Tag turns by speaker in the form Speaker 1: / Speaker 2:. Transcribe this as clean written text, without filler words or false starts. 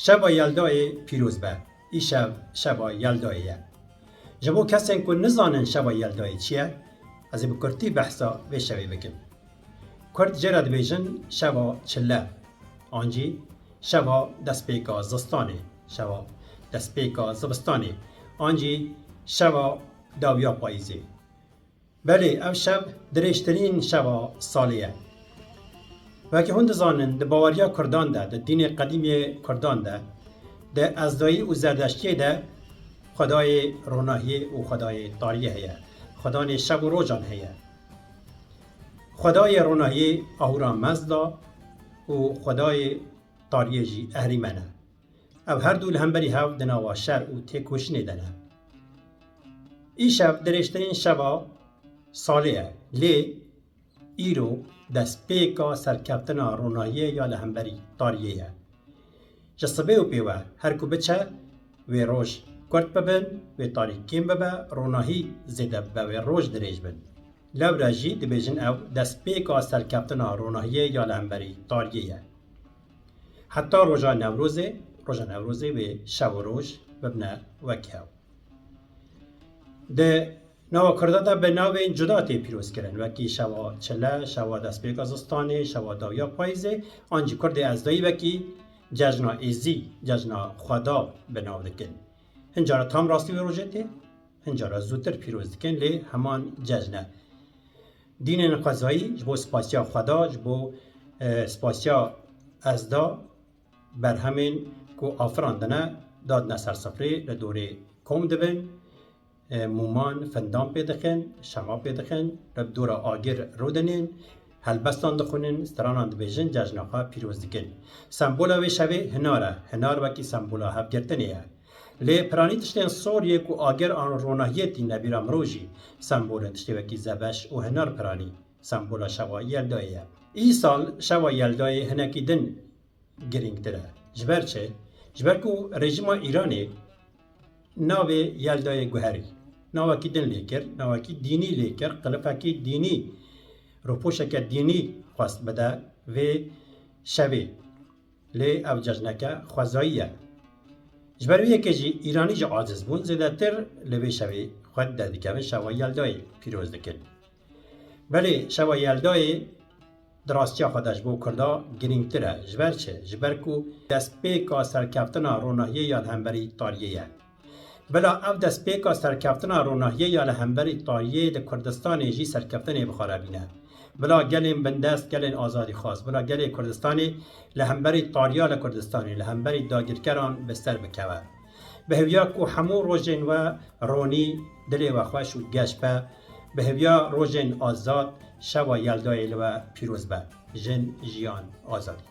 Speaker 1: شبا یلدای پیروز به ای شبا یلداییه. جبو کسین که نزانن شبا یلدای چیه از این بکرتی بحثا به شوی بکن. کرد جرد بیجن شبا چله آنجی شبا دست پیکا زستانه، شبا دست پیکا زبستانه آنجی شبا داویا پاییزه. بله او شب درشترین شبا سالیه. و که هند زانن ده باوریا کردان ده، ده دین قدیمی کردان ده، ده ازدایی و زردشتی ده خدای روناهی و خدای تاریه هیه، خدای شب و روزان هیه. خدای روناهی اهورا مزدا و خدای تاریه جی اهریمنه. او هر دو لهمبری هاو دناوا شر و تکوشنه دنه. ای شب درشترین شبا سالیه لی ایرو دست پیکا سرکفتنا روناهیه یا لهمبری تاریه. جسبه و پیوه هر کو بچه و روش کرد ببن و تاریکیم ببه روناهی زیده به و روش دریج بن. لو راجی دبیجن او دست پیکا سرکفتنا روناهیه یا لهمبری تاریه. حتی روژا نوروزه و شو روش ببنه وکیو. ده نوا کرده به ناو این جدا تی پیروز کردن وکی شوا چله، شوا دست پیکا زستانه، شوا داویا پاییزه آنجی کرده ازدایی وکی ججنا ایزی، ججنا خدا به ناو دکن. هنجارا تام راستی و روژه تی، هنجارا زودتر پیروز دکن لی همان ججنه. دین نقضایی جبو سپاسیا خدا، جبو سپاسیا ازدا بر همین که آفراندنه دادنه سرسفره لدوره کوم دبن مومان فندام پیدخن، شما پیدخن، رب دورا آگر رودنین، هلبستان دخونن، سترانان دبیجن ججناقا پیروز دکن. سمبولا وی شوی هناره، هنار وکی سمبولا هف گرتنیه. لی پرانی تشتین سوریه که آگر آن روناهیتی نبیرا مروجی، سمبولا تشتی وکی زبش و هنار پرانی، سمبولا شوا یلداییه. ای سال شوا یلدای هنکی دن گرینگ دره. جبر چه؟ جبر که رژیم ایرانی ناوی یلدای گوهری. ناوکی دن لیکر، ناوکی دینی لیکر، قلفکی دینی، روپوشک دینی خواست بده و شوی. لی او ججنکه خوزاییه. جبرویه که جی ایرانی جا عاجز بون زیده تر لوی شوی خود دادی که شوا یلدای پیروز دکن. بله شوا یلدای دراستی خودش بو کرده گرینگ تره. جبر چه؟ جبر که دست پیکا سرکفتنا روناهیه یا همبری تاریه. بلا او دست پیکا سرکفتنا روناهیه یا لهمبری تاریه ده کردستان جی سرکفتنه بخواره بینه. بلا گلین بندست گلین آزادی خواست. بلا گلین کردستانی لهمبری تاریا لکردستانی لهمبری داگرکران بستر بکوه. به هویا که همو روژین و رونی دلی و خوش و گشت به هویا روژین آزاد شوا یلدای و پیروز به جن جیان آزادی.